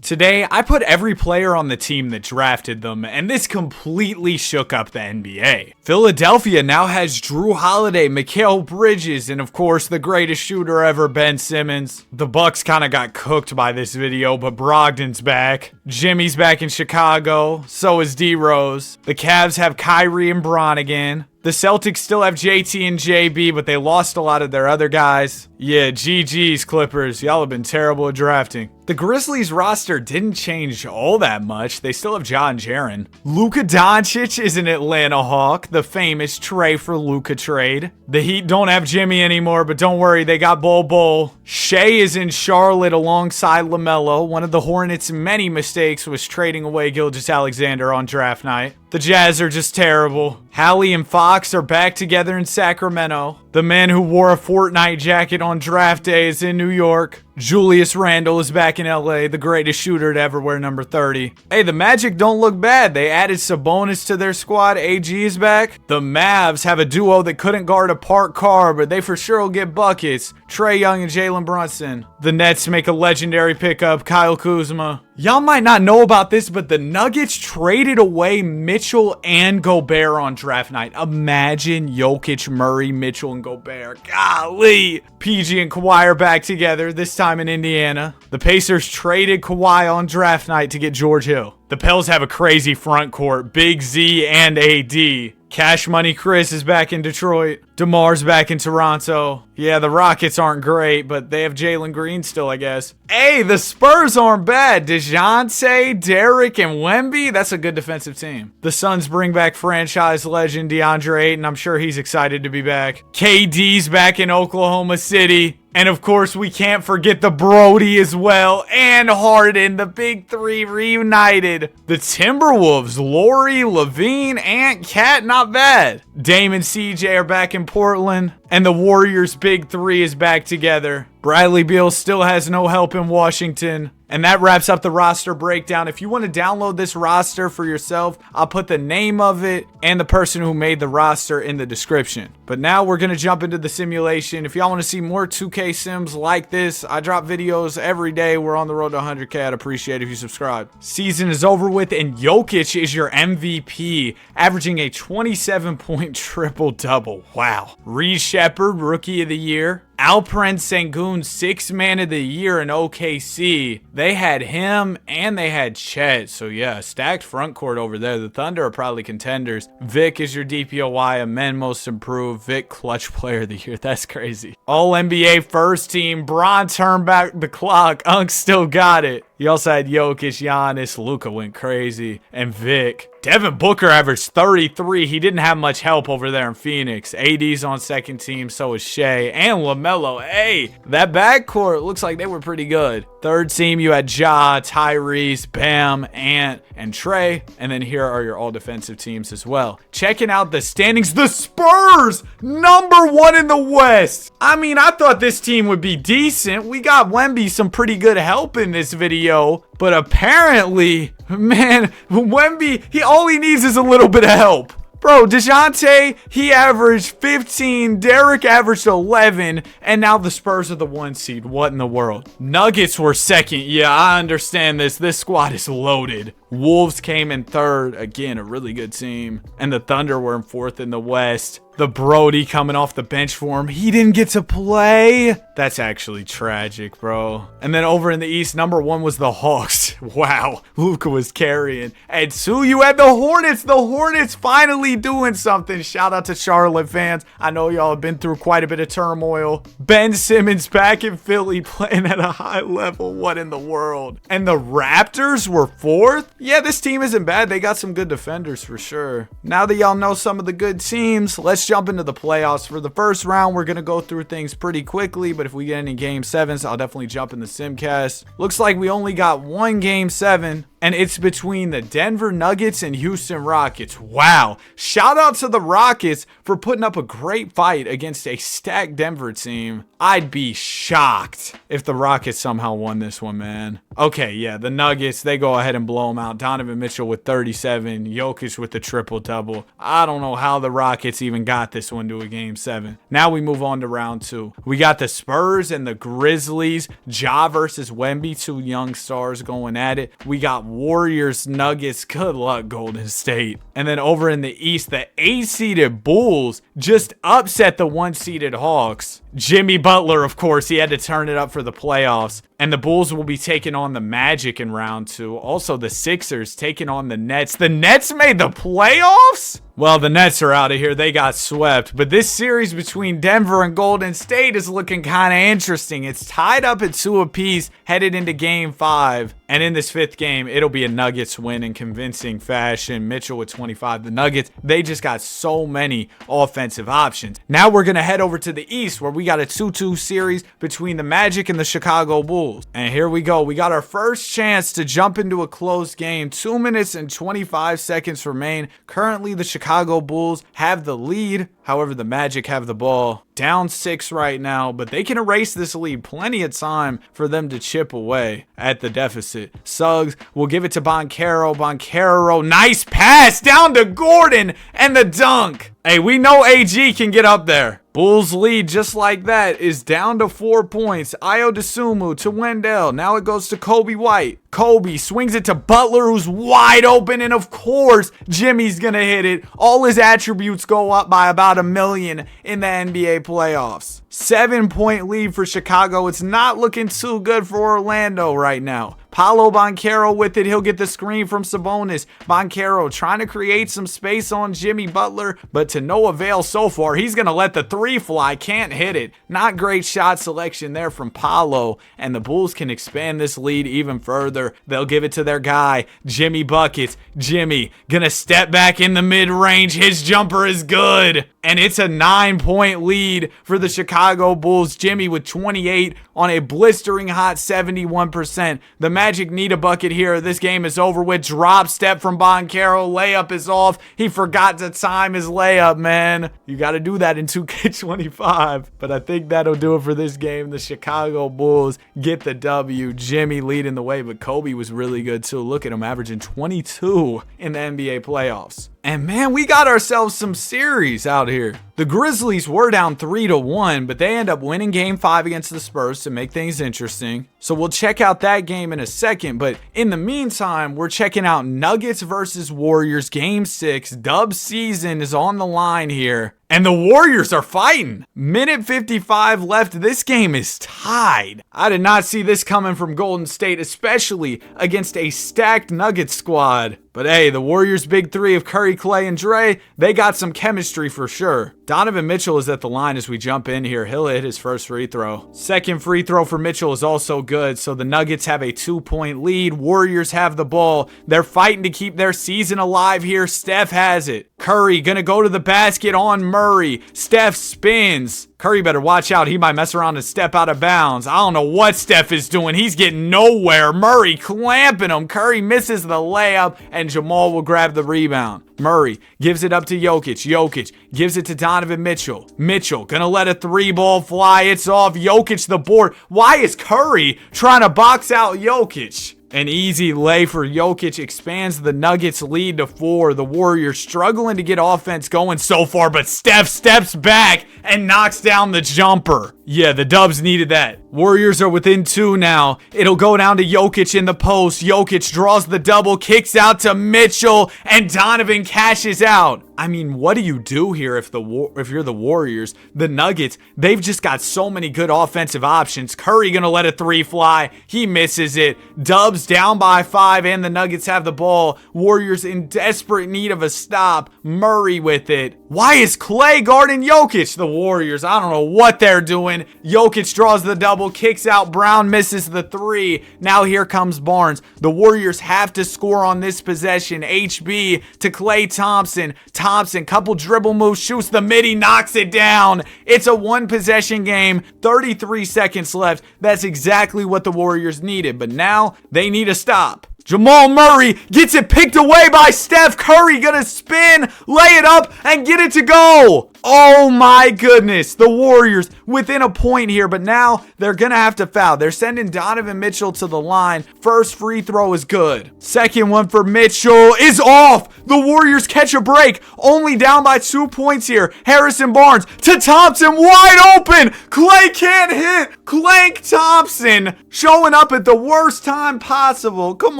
Today, I put every player on the team that drafted them, and this completely shook up the NBA. Philadelphia now has Drew Holiday, Mikal Bridges, and of course, the greatest shooter ever, Ben Simmons. The Bucks kind of got cooked by this video, but Brogdon's back. Jimmy's back in Chicago, so is D-Rose. The Cavs have Kyrie and Bron again. The Celtics still have JT and JB, but they lost a lot of their other guys. Yeah, GG's Clippers. Y'all have been terrible at drafting. The Grizzlies roster didn't change all that much. They still have Ja and Jaren. Luka Doncic is an Atlanta Hawk, the famous Trey for Luka trade. The Heat don't have Jimmy anymore, but don't worry, they got Bol. Shea is in Charlotte alongside LaMelo. One of the Hornets' many mistakes was trading away Gilgeous-Alexander on draft night. The Jazz are just terrible. Hallie and Fox are back together in Sacramento. The man who wore a Fortnite jacket on draft day is in New York. Julius Randle is back in LA, the greatest shooter to ever wear number 30. Hey, the Magic don't look bad. They added Sabonis to their squad. AG is back. The Mavs have a duo that couldn't guard a parked car, but they for sure will get buckets. Trae Young and Jalen Brunson. The Nets make a legendary pickup, Kyle Kuzma. Y'all might not know about this, but the Nuggets traded away Mitchell and Gobert on draft night. Imagine Jokic, Murray, Mitchell, and Gobert. Golly. PG and Kawhi are back together, this time in Indiana. The Pacers traded Kawhi on draft night to get George Hill. The Pels have a crazy front court, Big Z and AD. Cash Money Chris is back in Detroit. DeMar's back in Toronto. Yeah, the Rockets aren't great, but they have Jalen Green still, I guess. Hey, the Spurs aren't bad. DeJounte, Derek, and Wemby. That's a good defensive team. The Suns bring back franchise legend DeAndre Ayton. I'm sure he's excited to be back. KD's back in Oklahoma City. And of course, we can't forget the Brody as well. And Harden, the big three reunited. The Timberwolves, Lori, Levine, Ant, Cat, not bad. Dame and CJ are back in Portland. And the Warriors' big three is back together. Bradley Beal still has no help in Washington. And that wraps up the roster breakdown. If you want to download this roster for yourself, I'll put the name of it and the person who made the roster in the description. But now we're going to jump into the simulation. If y'all want to see more 2K sims like this, I drop videos every day. We're on the road to 100K. I'd appreciate it if you subscribe. Season is over with, and Jokic is your MVP, averaging a 27-point triple-double. Wow. Reed Shepherd, Rookie of the Year. Alperen Sengun, 6th Man of the Year in OKC. They had him and they had Chet. So yeah, stacked front court over there. The Thunder are probably contenders. Vic is your DPOY, a men most improved. Vic, clutch player of the year. That's crazy. All NBA first team. Bron turned back the clock. Unk still got it. You also had Jokic, Giannis, Luka went crazy, and Vic. Devin Booker averaged 33. He didn't have much help over there in Phoenix. AD's on second team, so is Shea. And LaMelo. Hey, that backcourt looks like they were pretty good. Third team, you had Ja, Tyrese, Bam, Ant, and Trey. And then here are your all-defensive teams as well. Checking out the standings, the Spurs, #1 in the West. I mean, I thought this team would be decent. We got Wemby some pretty good help in this video. But apparently, man, Wemby, all he needs is a little bit of help. Bro, DeJounte, he averaged 15, Derek averaged 11, and now the Spurs are the 1 seed. What in the world? Nuggets were second. Yeah, I understand this. This squad is loaded. Wolves came in third. Again, a really good team. And the Thunder were in fourth in the West. The Brody coming off the bench for him. He didn't get to play. That's actually tragic, bro. And then over in the East, #1 was the Hawks. Wow. Luka was carrying. And 2, you had the Hornets. The Hornets finally doing something. Shout out to Charlotte fans. I know y'all have been through quite a bit of turmoil. Ben Simmons back in Philly playing at a high level. What in the world? And the Raptors were 4th? Yeah, this team isn't bad. They got some good defenders for sure. Now that y'all know some of the good teams, let's jump into the playoffs. For the first round, we're going to go through things pretty quickly, but if we get any game 7s, I'll definitely jump in the simcast. Looks like we only got one game 7, and it's between the Denver Nuggets and Houston Rockets. Wow. Shout out to the Rockets for putting up a great fight against a stacked Denver team. I'd be shocked if the Rockets somehow won this one, man. Okay, yeah, the Nuggets, they go ahead and blow them out. Donovan Mitchell with 37, Jokic with the triple-double. I don't know how the Rockets even got this one to a Game 7. Now we move on to round 2. We got the Spurs and the Grizzlies. Ja versus Wemby, 2 young stars going at it. We got Warriors, Nuggets. Good luck, Golden State. And then over in the East, the 8-seeded Bulls just upset the 1-seeded Hawks. Jimmy Butler, of course, he had to turn it up for the playoffs. And the Bulls will be taking on the Magic in round 2. Also, the Sixers taking on the Nets. The Nets made the playoffs? Well, the Nets are out of here. They got swept. But this series between Denver and Golden State is looking kind of interesting. It's tied up at 2 apiece, headed into Game 5. And in this 5th game, it'll be a Nuggets win in convincing fashion. Mitchell with 25. The Nuggets, they just got so many offensive options. Now we're going to head over to the East, where we got a 2-2 series between the Magic and the Chicago Bulls. And here we go. We got our first chance to jump into a close game. 2 minutes and 25 seconds remain. Currently, the Chicago Bulls have the lead. However, the Magic have the ball. Down 6 right now, but they can erase this lead. Plenty of time for them to chip away at the deficit. Suggs will give it to Banchero. Banchero, nice pass down to Gordon and the dunk. Hey, we know AG can get up there. Bulls lead just like that is down to 4 points. Ayo Dosunmu to Wendell. Now it goes to Kobe White. Kobe swings it to Butler, who's wide open, and of course, Jimmy's gonna hit it. All his attributes go up by about 1 million in the NBA playoffs. 7-point lead for Chicago. It's not looking too good for Orlando right now. Paolo Banchero with it. He'll get the screen from Sabonis. Banchero trying to create some space on Jimmy Butler, but to no avail so far. He's going to let the 3 fly. Can't hit it. Not great shot selection there from Paolo, and the Bulls can expand this lead even further. They'll give it to their guy, Jimmy Buckets. Jimmy going to step back in the mid-range. His jumper is good, and it's a 9-point lead for the Chicago Bulls. Jimmy with 28 on a blistering hot 71%. The Magic need a bucket here. This game is over with. Drop step from Banchero. Layup is off. He forgot to time his layup, man. You got to do that in 2K25. But I think that'll do it for this game. The Chicago Bulls get the W. Jimmy leading the way, but Kobe was really good too. Look at him averaging 22 in the NBA playoffs. And man, we got ourselves some series out here. The Grizzlies were down 3-1, but they end up winning Game 5 against the Spurs to make things interesting. So we'll check out that game in a second, but in the meantime, we're checking out Nuggets versus Warriors Game 6. Dub season is on the line here. And the Warriors are fighting. Minute 55 left. This game is tied. I did not see this coming from Golden State, especially against a stacked Nuggets squad. But hey, the Warriors' big 3 of Curry, Clay, and Dre, they got some chemistry for sure. Donovan Mitchell is at the line as we jump in here. He'll hit his first free throw. Second free throw for Mitchell is also good. So the Nuggets have a 2-point lead. Warriors have the ball. They're fighting to keep their season alive here. Steph has it. Curry gonna go to the basket on Murray. Steph spins. Curry better watch out. He might mess around and step out of bounds. I don't know what Steph is doing. He's getting nowhere. Murray clamping him. Curry misses the layup, and Jamal will grab the rebound. Murray gives it up to Jokic. Jokic gives it to Donovan Mitchell. Mitchell gonna let a 3-ball fly. It's off. Jokic the board. Why is Curry trying to box out Jokic? An easy lay for Jokic expands the Nuggets lead to 4. The Warriors struggling to get offense going so far, but Steph steps back and knocks down the jumper. Yeah, the Dubs needed that. Warriors are within 2 now. It'll go down to Jokic in the post. Jokic draws the double, kicks out to Mitchell, and Donovan cashes out. I mean, what do you do here if you're the Warriors? The Nuggets, they've just got so many good offensive options. Curry gonna let a 3 fly. He misses it. Dubs down by 5, and the Nuggets have the ball. Warriors in desperate need of a stop. Murray with it. Why is Clay guarding Jokic? The Warriors, I don't know what they're doing. Jokic draws the double, kicks out. Brown misses the 3. Now here comes Barnes. The Warriors have to score on this possession. HB to Klay Thompson. Thompson, couple dribble moves, shoots the midi, knocks it down. It's a 1-possession game, 33 seconds left. That's exactly what the Warriors needed, but now they need a stop. Jamal Murray gets it picked away by Steph Curry. Gonna spin, lay it up, and get it to go. Oh my goodness. The Warriors within a point here, but now they're gonna have to foul. They're sending Donovan Mitchell to the line. First free throw is good. Second one for Mitchell is off. The Warriors catch a break. Only down by 2 points here. Harrison Barnes to Thompson, wide open. Clay can't hit. Clank Thompson showing up at the worst time possible. Come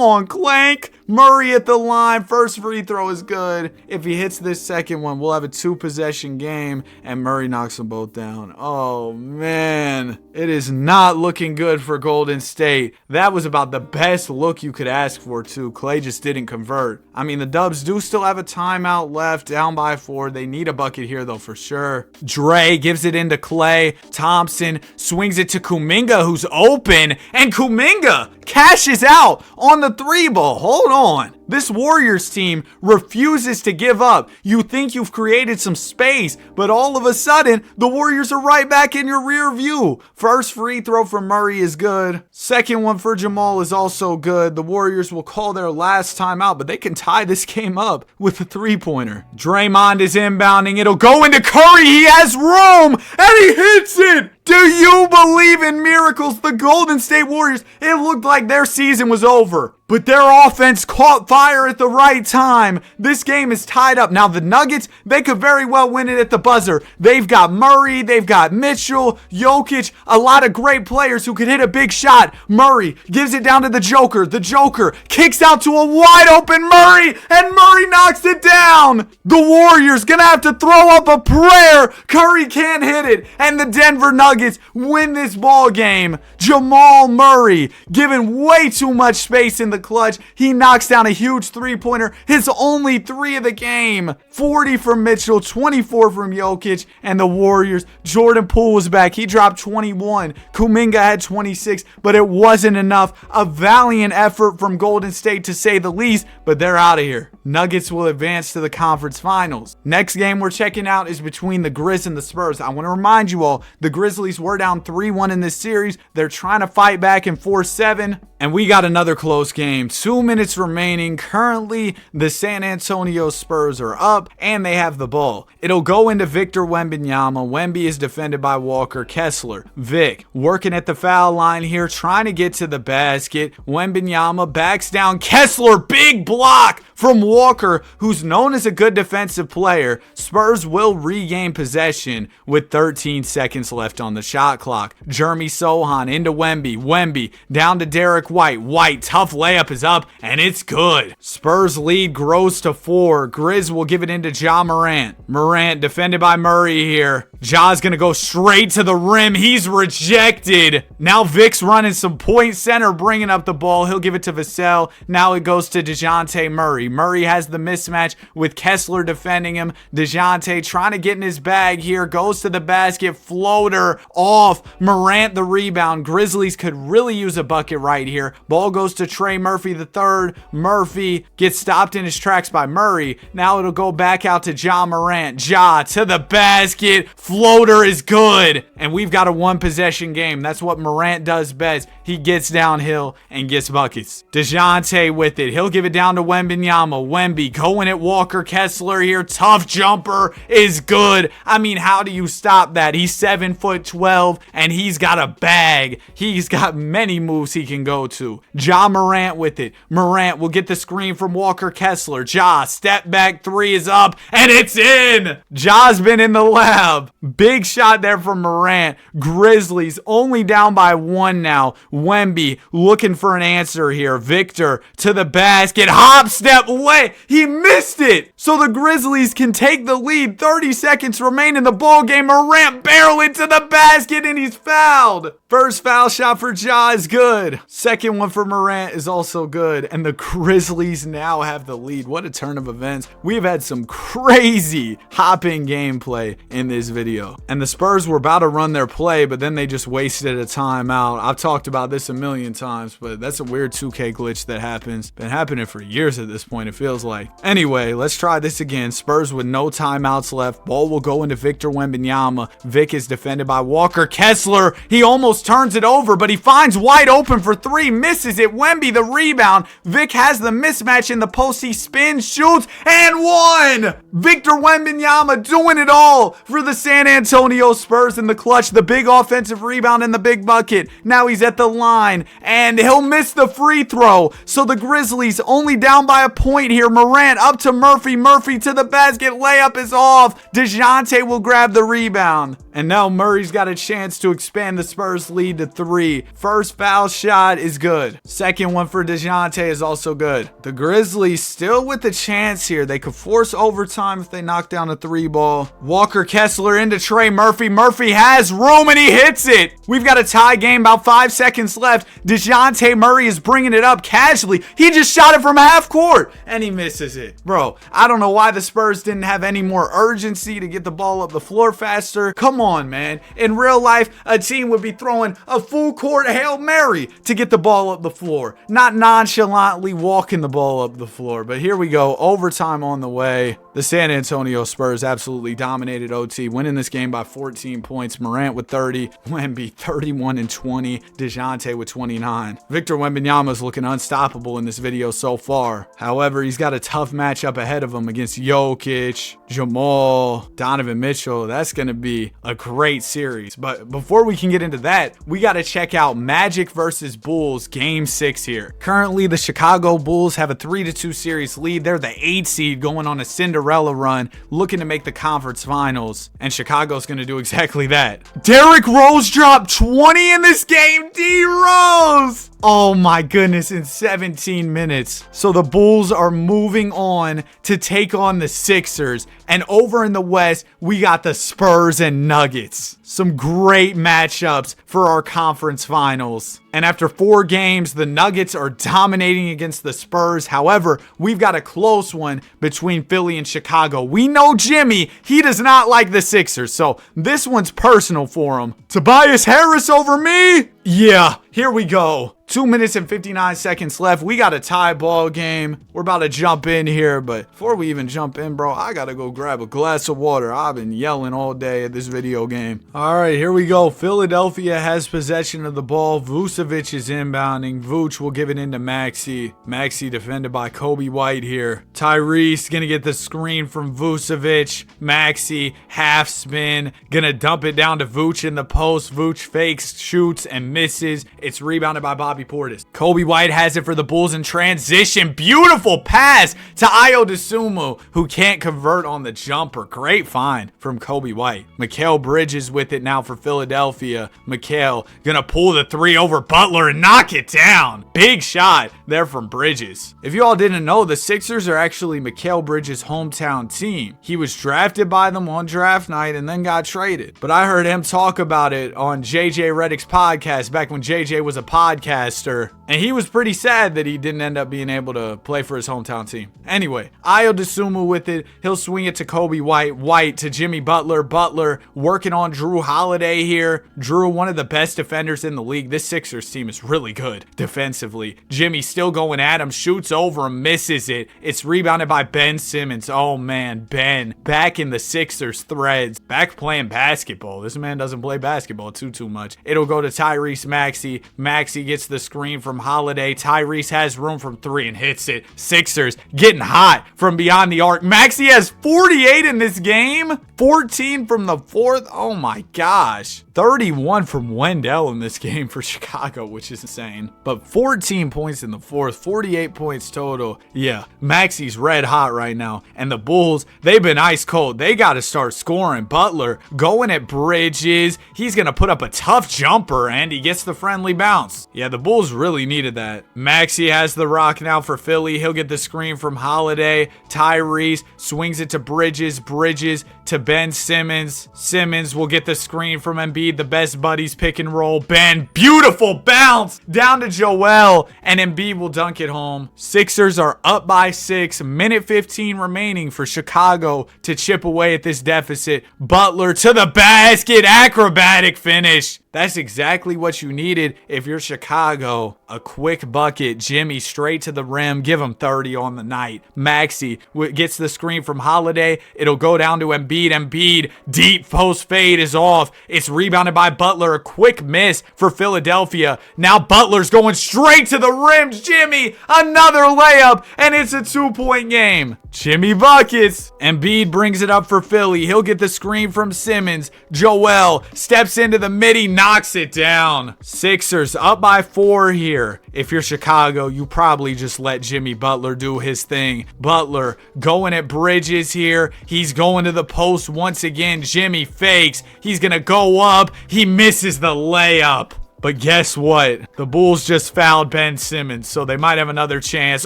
on, Clank. Murray at the line. First free throw is good. If he hits this second one, we'll have a 2-possession game, and Murray knocks them both down. Oh, man. It is not looking good for Golden State. That was about the best look you could ask for, too. Clay just didn't convert. I mean, the Dubs do still have a timeout left, down by 4. They need a bucket here, though, for sure. Dre gives it into Clay. Thompson swings it to Kuminga, who's open, and Kuminga cashes out on the 3-ball. Hold on. This Warriors team refuses to give up. You think you've created some space, but all of a sudden, the Warriors are right back in your rear view. First free throw from Murray is good. Second one for Jamal is also good. The Warriors will call their last timeout, but they can tie this game up with a 3-pointer. Draymond is inbounding. It'll go into Curry. He has room, and he hits it. Do you believe in miracles? The Golden State Warriors, it looked like their season was over, but their offense caught fire at the right time. This game is tied up. Now, the Nuggets, they could very well win it at the buzzer. They've got Murray, they've got Mitchell, Jokic, a lot of great players who could hit a big shot. Murray gives it down to the Joker. The Joker kicks out to a wide open Murray, and Murray knocks it down. The Warriors gonna have to throw up a prayer. Curry can't hit it, and the Denver Nuggets win this ball game. Jamal Murray given way too much space in the clutch. He knocks down a huge 3-pointer, his only 3 of the game. 40 from Mitchell, 24 from Jokic, and the Warriors. Jordan Poole was back. He dropped 21. Kuminga had 26, but it wasn't enough. A valiant effort from Golden State, to say the least, but they're out of here. Nuggets will advance to the conference finals. Next game we're checking out is between the Grizz and the Spurs. I want to remind you all, the Grizzlies were down 3-1 in this series. They're trying to fight back in 4-7. And we got another close game. 2 minutes remaining. Currently, the San Antonio Spurs are up, and they have the ball. It'll go into Victor Wembanyama. Wemby is defended by Walker Kessler. Vic working at the foul line here, trying to get to the basket. Wembanyama backs down. Kessler, big block from Walker, who's known as a good defensive player. Spurs will regain possession with 13 seconds left on the shot clock. Jeremy Sohan into Wemby. Wemby down to Derek White. White, tough layup is up, and it's good. Spurs lead grows to 4. Grizz will give it into Ja Morant. Morant defended by Murray here. Ja's gonna go straight to the rim. He's rejected. Now Vic's running some point center, bringing up the ball. He'll give it to Vassell. Now it goes to DeJounte Murray. Murray has the mismatch with Kessler defending him. DeJounte trying to get in his bag here. Goes to the basket. Floater off. Morant the rebound. Grizzlies could really use a bucket right here. Ball goes to Trey Murphy III. Murphy gets stopped in his tracks by Murray. Now it'll go back out to Ja Morant. Ja to the basket. Floater is good. And we've got a 1-possession game. That's what Morant does best. He gets downhill and gets buckets. DeJounte with it. He'll give it down to Wembanyama. Wemby going at Walker Kessler here. Tough jumper is good. I mean, how do you stop that? He's 7'12" and he's got a bag. He's got many moves he can go to. Ja Morant with it. Morant will get the screen from Walker Kessler. Ja, step back 3 is up, and it's in. Ja's been in the lab. Big shot there from Morant. Grizzlies only down by 1 now. Wemby looking for an answer here. Victor to the basket. Hop step away. He missed it. So the Grizzlies can take the lead. 30 seconds remain in the ball game. Morant barreling to the basket, and he's fouled. First foul shot for Ja is good. Second one for Morant is also good. And the Grizzlies now have the lead. What a turn of events. We've had some crazy hopping gameplay in this video. And the Spurs were about to run their play, but then they just wasted a timeout. I've talked about this a million times, but that's a weird 2K glitch that happens. Been happening for years at this point, it feels like. Anyway, let's try this again. Spurs with no timeouts left. Ball will go into Victor Wembanyama. Vic is defended by Walker Kessler. He almost post, turns it over, but he finds White open for three, misses it. Wemby the rebound. Vic has the mismatch in the post. He spins, shoots, and one! Victor Wembanyama doing it all for the San Antonio Spurs in the clutch. The big offensive rebound and the big bucket. Now he's at the line, and he'll miss the free throw. So the Grizzlies only down by a point here. Morant up to Murphy. Murphy to the basket. Layup is off. DeJounte will grab the rebound. And now Murray's got a chance to expand the Spurs lead to 3. First foul shot is good. Second one for DeJounte is also good. The Grizzlies still with the chance here. They could force overtime if they knock down a 3 ball. Walker Kessler into Trey Murphy. Murphy has room and he hits it. We've got a tie game, about 5 seconds left. DeJounte Murray is bringing it up casually. He just shot it from half court and he misses it. Bro, I don't know why the Spurs didn't have any more urgency to get the ball up the floor faster. Come on, man. In real life, a team would be throwing a full court Hail Mary to get the ball up the floor, not nonchalantly walking the ball up the floor. But here we go. Overtime on the way. The San Antonio Spurs absolutely dominated OT, winning this game by 14 points. Morant with 30, Wemby 31 and 20, DeJounte with 29. Victor Wembanyama is looking unstoppable in this video so far. However, he's got a tough matchup ahead of him against Jokic, Jamal, Donovan Mitchell. That's going to be a great series. But before we can get into that, we got to check out Magic versus Bulls game 6 here. Currently, the Chicago Bulls have a 3-2 series lead. They're the 8 seed going on a Cinderella run, looking to make the conference finals. And Chicago's going to do exactly that. Derrick Rose dropped 20 in this game. D Rose! Oh my goodness, in 17 minutes. So the Bulls are moving on to take on the Sixers. And over in the West, we got the Spurs and Nuggets. Some great matchups for our conference finals. And after 4 games, the Nuggets are dominating against the Spurs. However, we've got a close one between Philly and Chicago. We know Jimmy, he does not like the Sixers. So this one's personal for him. Tobias Harris over me? Yeah, here we go. 2 minutes and 59 seconds left. We got a tie ball game. We're about to jump in here, but before we even jump in, bro, I gotta go grab a glass of water. I've been yelling all day at this video game. All right, here we go. Philadelphia has possession of the ball. Vucevic is inbounding. Vooch will give it into Maxey. Maxey defended by Kobe White here. Tyrese gonna get the screen from Vucevic. Maxey half spin, gonna dump it down to Vooch in the post. Vooch fakes, shoots, and misses. It's rebounded by Bobby Portis. Kobe White has it for the Bulls in transition. Beautiful pass to Ayo Dosunmu, who can't convert on the jumper. Great find from Kobe White. Mikal Bridges with it now for Philadelphia. Mikal gonna pull the 3 over Butler and knock it down. Big shot there from Bridges. If you all didn't know, the Sixers are actually Mikal Bridges' hometown team. He was drafted by them on draft night and then got traded. But I heard him talk about it on JJ Redick's podcast back when JJ was a podcaster, and he was pretty sad that he didn't end up being able to play for his hometown team. Anyway, Ayo Dosunmu with it. He'll swing it to Kobe White. White to Jimmy Butler. Butler working on Drew Holiday here. Drew, one of the best defenders in the league. This Sixers team is really good defensively. Jimmy still going at him. Shoots over him. Misses it. It's rebounded by Ben Simmons. Oh man, Ben back in the Sixers threads. Back playing basketball. This man doesn't play basketball too much. It'll go to Tyrese Maxey. Maxey gets the screen from Holiday. Tyrese has room from 3 and hits it. Sixers getting hot from beyond the arc. Maxey has 48 in this game. 14 from the 4th. Oh my gosh. 31 from Wendell in this game for Chicago, which is insane. But 14 points in the 4th. 48 points total. Yeah, Maxey's red hot right now. And the Bulls, they've been ice cold. They got to start scoring. Butler going at Bridges. He's going to put up a tough jumper and he gets the friendly bounce. Yeah, the Bulls really needed that. Maxey has the rock now for Philly. He'll get the screen from Holiday. Tyrese swings it to Bridges. Bridges to Ben Simmons. Simmons will get the screen from Embiid. The best buddies pick and roll. Ben, beautiful bounce down to Joel, and Embiid will dunk it home. Sixers are up by 6. Minute 15 remaining for Chicago to chip away at this deficit. Butler to the basket. Acrobatic finish. That's exactly what you needed if you're Chicago. A quick bucket. Jimmy straight to the rim. Give him 30 on the night. Maxey gets the screen from Holiday. It'll go down to Embiid. Embiid, deep post fade is off. It's rebounded by Butler. A quick miss for Philadelphia. Now Butler's going straight to the rim. Jimmy, another layup, and it's a 2-point game. Jimmy buckets. Embiid brings it up for Philly. He'll get the screen from Simmons. Joel steps into the midi, knocks it down. Sixers up by 4 here. If you're Chicago, you probably just let Jimmy Butler do his thing. Butler going at Bridges here. He's going to the post once again. Jimmy fakes. He's going to go up. He misses the layup. But guess what? The Bulls just fouled Ben Simmons, so they might have another chance.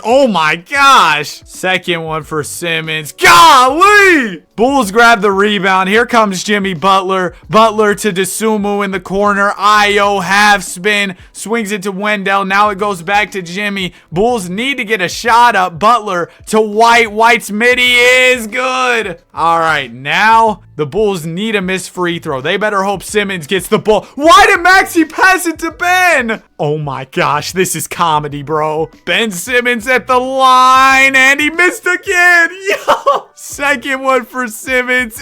Oh my gosh! Second one for Simmons. Golly! Bulls grab the rebound. Here comes Jimmy Butler. Butler to DeSumo in the corner. Io half spin. Swings it to Wendell. Now it goes back to Jimmy. Bulls need to get a shot up. Butler to White. White's midi is good. All right, now the Bulls need a missed free throw. They better hope Simmons gets the ball. Why did Maxey pass it to Ben? Oh my gosh, this is comedy, bro. Ben Simmons at the line, and he missed again. Yo! Second one for Simmons.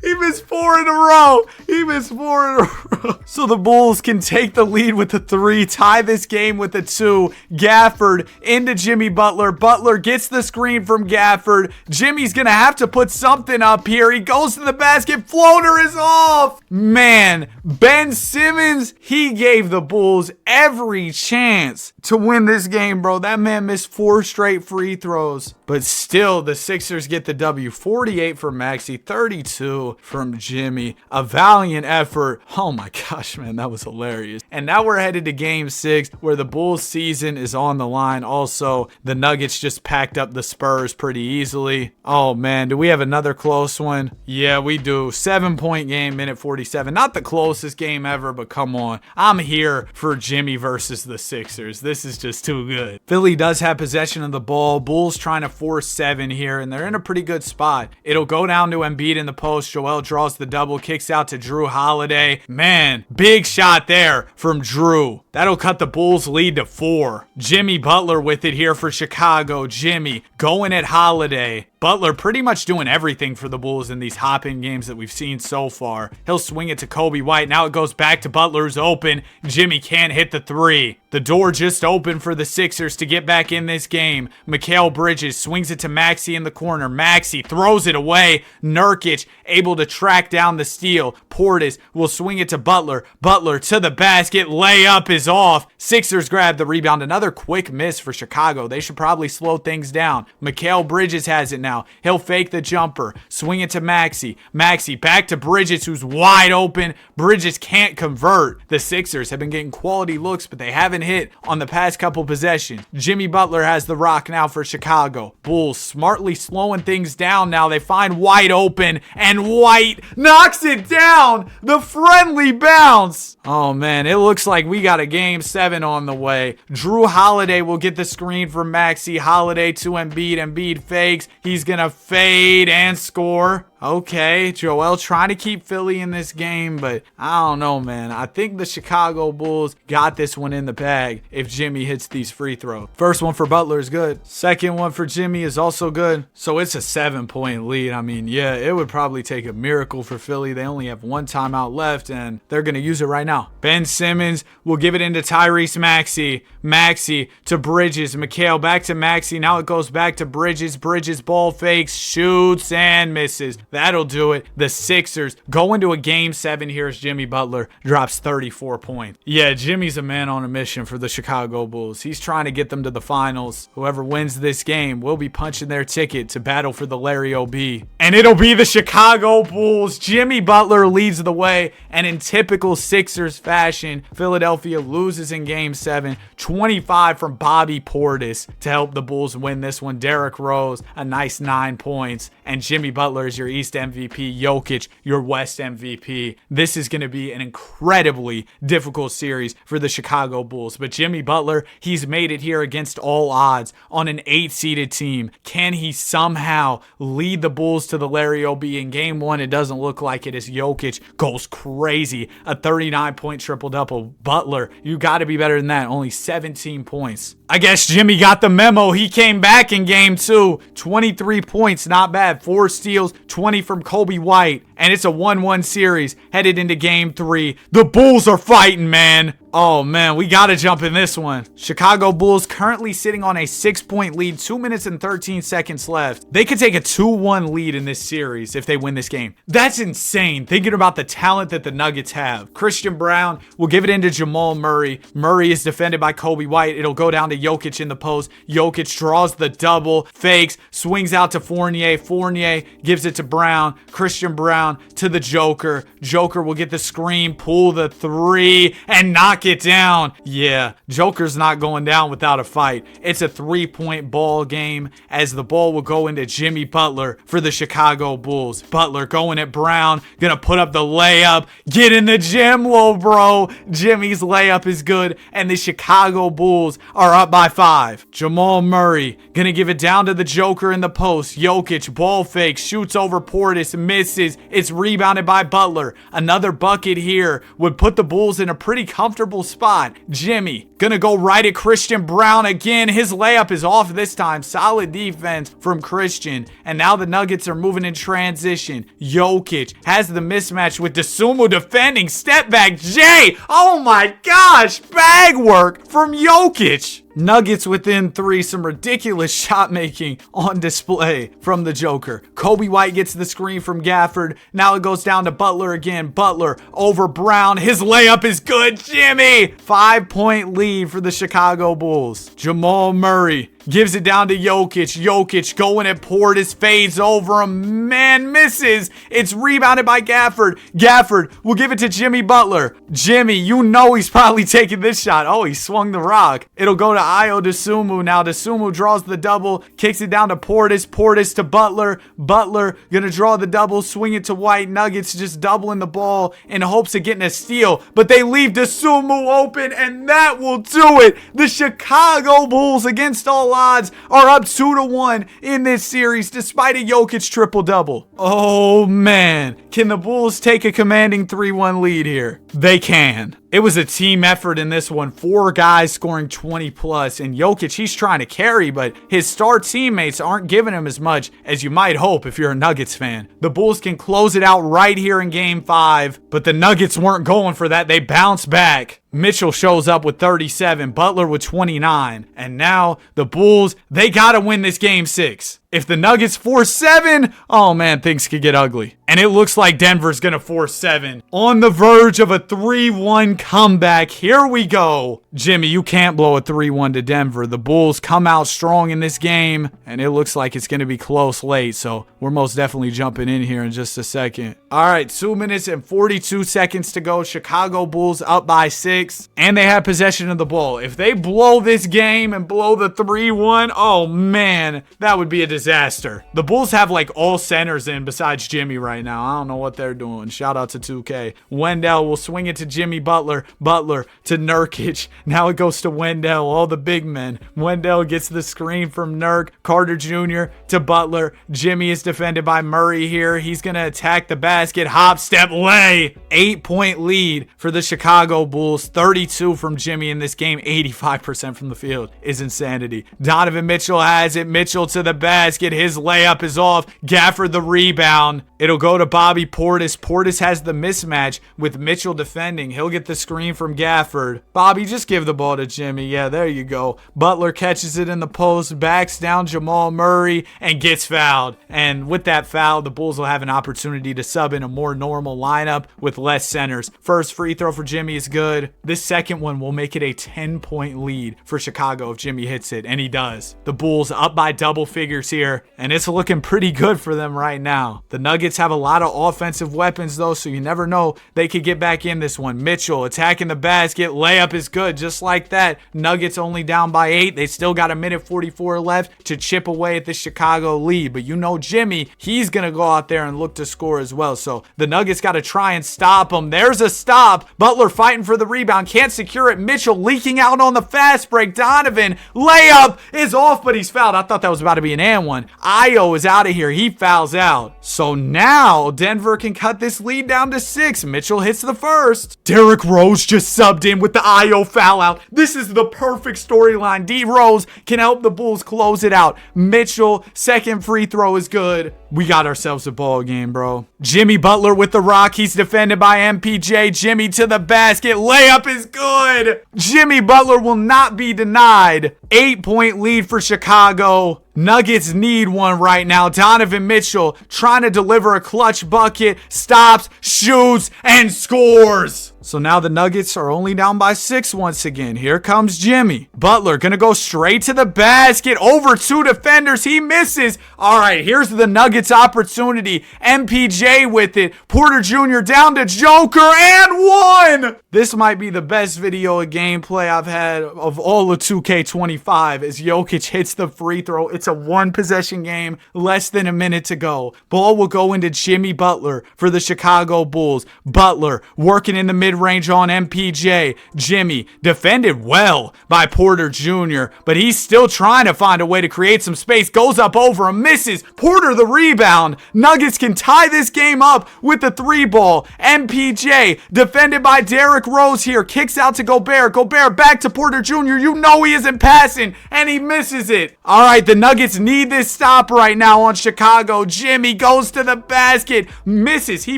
He missed 4 in a row. He missed 4 in a row. So the Bulls can take the lead with a 3, tie this game with a 2. Gafford into Jimmy Butler. Butler gets the screen from Gafford. Jimmy's going to have to put something up here. He goes to the basket. Floater is off. Man, Ben Simmons, he gave the Bulls every chance to win this game, bro. That man missed 4 straight free throws. But still, the Sixers get the W. 48 for Maxey, 32 from Jimmy. A valiant effort. Oh my gosh, man, that was hilarious. And now we're headed to game 6, where the Bulls season is on the line. Also, the Nuggets just packed up the Spurs pretty easily. Oh man, do we have another close one? Yeah, we do. 7-point game, minute 47. Not the closest game ever, but come on. I'm here for Jimmy versus the Sixers. This is just too good. Philly does have possession of the ball. Bulls trying to force 7 here, and they're in a pretty good spot. It'll go down to Embiid in the post. Joel draws the double, kicks out to Drew Holiday. Man, big shot there from Drew. That'll cut the Bulls lead to 4. Jimmy Butler with it here for Chicago. Jimmy going at Holiday. Butler pretty much doing everything for the Bulls in these hop-in games that we've seen so far. He'll swing it to Kobe White. Now it goes back to Butler's open. Jimmy can't hit the 3. The door just opened for the Sixers to get back in this game. Mikal Bridges swings it to Maxey in the corner. Maxey throws it away. Nurkic able to track down the steal. Portis will swing it to Butler. Butler to the basket. Layup is off. Sixers grab the rebound. Another quick miss for Chicago. They should probably slow things down. Mikal Bridges has it now. He'll fake the jumper. Swing it to Maxey. Maxey back to Bridges, who's wide open. Bridges can't convert. The Sixers have been getting quality looks, but they haven't hit on the past couple possessions. Jimmy Butler has the rock now for Chicago. Bulls smartly slowing things down now. They find White open, and White knocks it down. The friendly bounce. Oh man, it looks like we got a game 7 on the way. Drew Holiday will get the screen from Maxey. Holiday to Embiid. Embiid fakes. He's gonna fade and score. Okay, Joel trying to keep Philly in this game, but I don't know, man. I think the Chicago Bulls got this one in the bag if Jimmy hits these free throws. First one for Butler is good. Second one for Jimmy is also good. So it's a 7-point lead. I mean, yeah, it would probably take a miracle for Philly. They only have 1 timeout left, and they're going to use it right now. Ben Simmons will give it into Tyrese Maxey. Maxey to Bridges. Mikal back to Maxey. Now it goes back to Bridges. Bridges ball fakes, shoots, and misses. That'll do it. The Sixers go into a game 7 here as Jimmy Butler drops 34 points. Yeah, Jimmy's a man on a mission for the Chicago Bulls. He's trying to get them to the finals. Whoever wins this game will be punching their ticket to battle for the Larry O.B. And it'll be the Chicago Bulls. Jimmy Butler leads the way, and in typical Sixers fashion, Philadelphia loses in game 7. 25 from Bobby Portis to help the Bulls win this one. Derrick Rose, a nice 9 points, and Jimmy Butler is your East MVP, Jokic, your West MVP. This is going to be an incredibly difficult series for the Chicago Bulls. But Jimmy Butler, he's made it here against all odds on an 8-seeded team. Can he somehow lead the Bulls to the Larry O.B. in game 1? It doesn't look like it as Jokic goes crazy. A 39-point triple-double. Butler, you got to be better than that. Only 17 points. I guess Jimmy got the memo. He came back in game 2. 23 points, not bad. 4 steals, 20 from Kobe White. And it's a 1-1 series headed into game 3. The Bulls are fighting, man. Oh, man, we got to jump in this one. Chicago Bulls currently sitting on a 6-point lead, 2 minutes and 13 seconds left. They could take a 2-1 lead in this series if they win this game. That's insane, thinking about the talent that the Nuggets have. Christian Brown will give it into Jamal Murray. Murray is defended by Kobe White. It'll go down to Jokic in the post. Jokic draws the double, fakes, swings out to Fournier. Fournier gives it to Brown. Christian Brown to the Joker. Joker will get the screen, pull the 3, and knock it down. Yeah, Joker's not going down without a fight. It's a 3-point ball game as the ball will go into Jimmy Butler for the Chicago Bulls. Butler going at Brown, gonna put up the layup. Get in the gym, whoa, bro. Jimmy's layup is good, and the Chicago Bulls are up by 5. Jamal Murray gonna give it down to the Joker in the post. Jokic ball fake, shoots over Portis, misses. It's rebounded by Butler. Another bucket here would put the Bulls in a pretty comfortable spot. Jimmy gonna go right at Christian Brown again. His layup is off this time. Solid defense from Christian. And now the Nuggets are moving in transition. Jokic has the mismatch with Dosunmu defending. Step back Jay. Oh my gosh. Bag work from Jokic. Nuggets within 3, some ridiculous shot making on display from the Joker. Kobe White gets the screen from Gafford. Now it goes down to Butler again. Butler over Brown. His layup is good. Jimmy! 5-point lead for the Chicago Bulls. Jamal Murray gives it down to Jokic. Jokic going at Portis, fades over him. Man, misses. It's rebounded by Gafford. Gafford will give it to Jimmy Butler. Jimmy, you know he's probably taking this shot. Oh, he swung the rock. It'll go to Ayo Dosunmu. Now Dosunmu draws the double, kicks it down to Portis. Portis to Butler. Butler gonna draw the double, swing it to White. Nuggets just doubling the ball in hopes of getting a steal, but they leave Dosunmu open, and that will do it. The Chicago Bulls, against all odds, are up 2-1 in this series despite a Jokic triple-double. Oh man, can the Bulls take a commanding 3-1 lead here? They can. It was a team effort in this one. 4 guys scoring 20 plus, and Jokic, he's trying to carry, but his star teammates aren't giving him as much as you might hope if you're a Nuggets fan. The Bulls can close it out right here in game 5, but the Nuggets weren't going for that. They bounced back. Mitchell shows up with 37, Butler with 29, and now the Bulls, they gotta win this game 6. If the Nuggets force 7, oh man, things could get ugly. And it looks like Denver's gonna force 7. On the verge of a 3-1 comeback. Here we go. Jimmy, you can't blow a 3-1 to Denver. The Bulls come out strong in this game, and it looks like it's gonna be close late, so we're most definitely jumping in here in just a second. All right, 2 minutes and 42 seconds to go. Chicago Bulls up by 6, and they have possession of the ball. If they blow this game and blow the 3-1, oh man, that would be a disaster. The Bulls have like all centers in besides Jimmy right now. I don't know what they're doing. Shout out to 2K. Wendell will swing it to Jimmy Butler. Butler to Nurkic. Now it goes to Wendell. All the big men. Wendell gets the screen from Nurk. Carter Jr. to Butler. Jimmy is defended by Murray here. He's going to attack the basket. Hop, step, lay. 8-point lead for the Chicago Bulls. 32 from Jimmy in this game. 85% from the field is insanity. Donovan Mitchell has it. Mitchell to the basket. His layup is off. Gafford the rebound. It'll go to Bobby Portis. Portis has the mismatch with Mitchell defending. He'll get the screen from Gafford. Bobby, just give the ball to Jimmy. Yeah, there you go. Butler catches it in the post, backs down Jamal Murray, and gets fouled. And with that foul, the Bulls will have an opportunity to sub in a more normal lineup with less centers. First free throw for Jimmy is good. This second one will make it a 10-point lead for Chicago if Jimmy hits it, and he does. The Bulls up by double figures here. here, and it's looking pretty good for them right now. The Nuggets have a lot of offensive weapons, though, so you never know. They could get back in this one. Mitchell attacking the basket. Layup is good, just like that. Nuggets only down by 8. They still got a minute 44 left to chip away at the Chicago lead. But you know Jimmy, he's going to go out there and look to score as well. So the Nuggets got to try and stop him. There's a stop. Butler fighting for the rebound. Can't secure it. Mitchell leaking out on the fast break. Donovan, layup is off, but he's fouled. I thought that was about to be an and one. Io is out of here. He fouls out. So now Denver can cut this lead down to 6. Mitchell hits the first. Derrick Rose just subbed in with the Io foul out. This is the perfect storyline. D Rose can help the Bulls close it out. Mitchell, second free throw is good. We got ourselves a ball game, bro. Jimmy Butler with the rock. He's defended by MPJ. Jimmy to the basket. Layup is good. Jimmy Butler will not be denied. 8-point lead for Chicago. Nuggets need one right now. Donovan Mitchell trying to deliver a clutch bucket. Stops, shoots, and scores. So now the Nuggets are only down by 6 once again. Here comes Jimmy. Butler gonna go straight to the basket. Over 2 defenders. He misses. All right, here's the Nuggets opportunity. MPJ with it. Porter Jr. down to Joker and 1. This might be the best video of gameplay I've had of all of 2K25 as Jokic hits the free throw. It's a 1-possession game, less than a minute to go. Ball will go into Jimmy Butler for the Chicago Bulls. Butler working in the mid-range on MPJ. Jimmy defended well by Porter Jr., but he's still trying to find a way to create some space. Goes up over him, misses. Porter the rebound. Nuggets can tie this game up with the 3 ball. MPJ defended by Derrick Rose here. Kicks out to Gobert. Gobert back to Porter Jr. You know he isn't passing, and he misses it. All right, the Nuggets need this stop right now on Chicago. Jimmy goes to the basket. Misses. He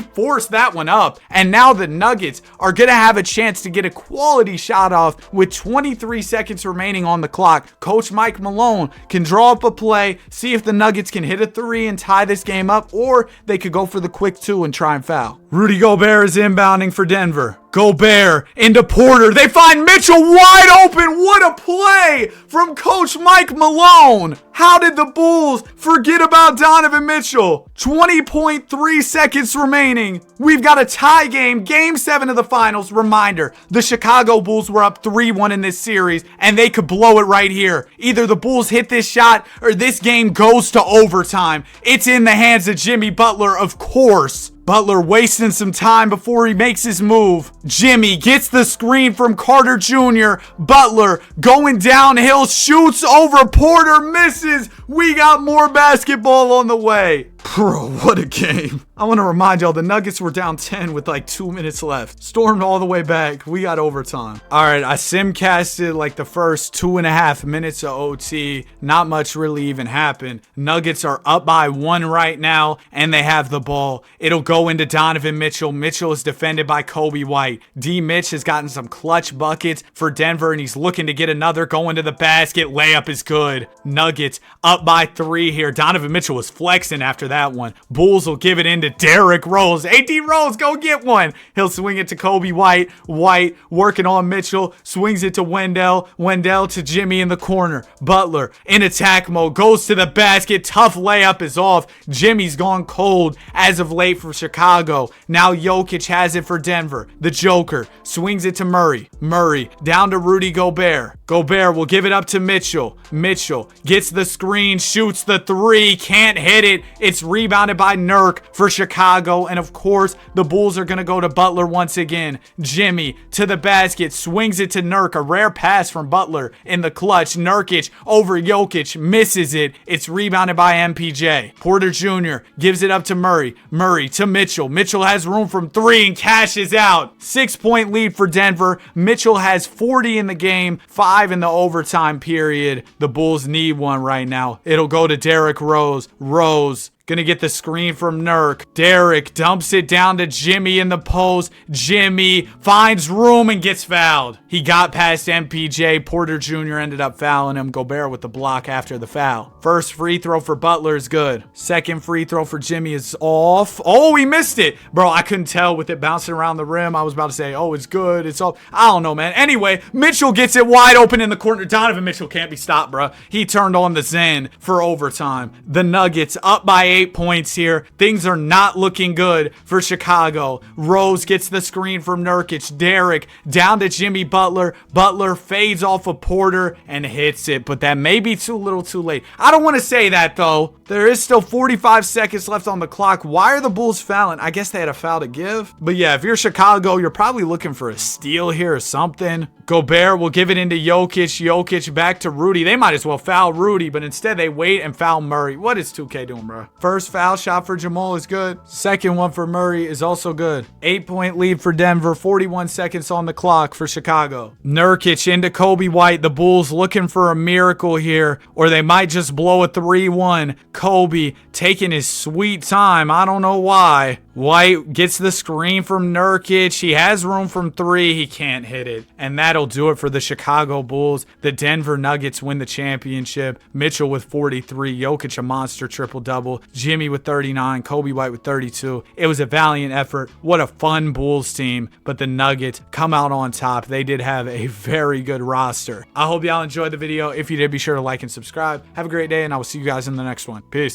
forced that one up. And now the Nuggets are going to have a chance to get a quality shot off with 23 seconds remaining on the clock. Coach Mike Malone can draw up a play, see if the Nuggets can hit a 3 and tie this game up, or they could go for the quick 2 and try and foul. Rudy Gobert is inbounding for Denver. Gobert into Porter. They find Mitchell wide open. What a play from Coach Mike Malone. How did the Bulls forget about Donovan Mitchell? 20.3 seconds remaining. We've got a tie game, game 7 of the finals. Reminder, the Chicago Bulls were up 3-1 in this series, and they could blow it right here. Either the Bulls hit this shot or this game goes to overtime. It's in the hands of Jimmy Butler, of course. Butler wasting some time before he makes his move. Jimmy gets the screen from Carter Jr. Butler going downhill, shoots over Porter, misses. We got more basketball on the way. Bro, what a game. I want to remind y'all, the Nuggets were down 10 with like 2 minutes left. Stormed all the way back. We got overtime. All right, I simcasted like the first 2.5 minutes of OT. Not much really even happened. Nuggets are up by 1 right now, and they have the ball. It'll go into Donovan Mitchell. Mitchell is defended by Kobe White. D. Mitch has gotten some clutch buckets for Denver, and he's looking to get another. Going to the basket. Layup is good. Nuggets up by 3 here. Donovan Mitchell was flexing after that one. Bulls will give it into Derrick Rose. AD Rose, go get one. He'll swing it to Kobe White. White working on Mitchell. Swings it to Wendell. Wendell to Jimmy in the corner. Butler in attack mode. Goes to the basket. Tough layup is off. Jimmy's gone cold as of late for Chicago. Now Jokic has it for Denver. The Joker swings it to Murray. Murray down to Rudy Gobert. Gobert will give it up to Mitchell. Mitchell gets the screen. Shoots the 3. Can't hit it. It's rebounded by Nurk for Chicago. And of course, the Bulls are going to go to Butler once again. Jimmy to the basket. Swings it to Nurk. A rare pass from Butler in the clutch. Nurkic over Jokic. Misses it. It's rebounded by MPJ. Porter Jr. gives it up to Murray. Murray to Mitchell. Mitchell has room from 3 and cashes out. 6-point lead for Denver. Mitchell has 40 in the game. 5 in the overtime period. The Bulls need one right now. It'll go to Derrick Rose. Rose gonna get the screen from Nurk. Derek dumps it down to Jimmy in the post. Jimmy finds room and gets fouled. He got past MPJ. Porter Jr. ended up fouling him. Gobert with the block after the foul. First free throw for Butler is good. Second free throw for Jimmy is off. Oh, he missed it. Bro, I couldn't tell with it bouncing around the rim. I was about to say, oh, it's good. It's all. I don't know, man. Anyway, Mitchell gets it wide open in the corner. Donovan Mitchell can't be stopped, bro. He turned on the Zen for overtime. The Nuggets up by 8 points here. Things are not looking good for Chicago. Rose gets the screen from Nurkic. Derek down to Jimmy Butler. Butler fades off of Porter and hits it, but that may be too little too late. I don't want to say that, though. There is still 45 seconds left on the clock. Why are the Bulls fouling? I guess they had a foul to give. But yeah, if you're Chicago, you're probably looking for a steal here or something. Gobert will give it into Jokic. Jokic back to Rudy. They might as well foul Rudy, but instead they wait and foul Murray. What is 2K doing, bro? First foul shot for Jamal is good. Second one for Murray is also good. 8-point lead for Denver. 41 seconds on the clock for Chicago. Nurkic into Kobe White. The Bulls looking for a miracle here, or they might just blow a 3-1. Kobe taking his sweet time. I don't know why. White gets the screen from Nurkic. He has room from 3. He can't hit it. And that'll do it for the Chicago Bulls. The Denver Nuggets win the championship. Mitchell with 43. Jokic a monster triple-double. Jimmy with 39. Kobe White with 32. It was a valiant effort. What a fun Bulls team. But the Nuggets come out on top. They did have a very good roster. I hope y'all enjoyed the video. If you did, be sure to like and subscribe. Have a great day, and I will see you guys in the next one. Peace.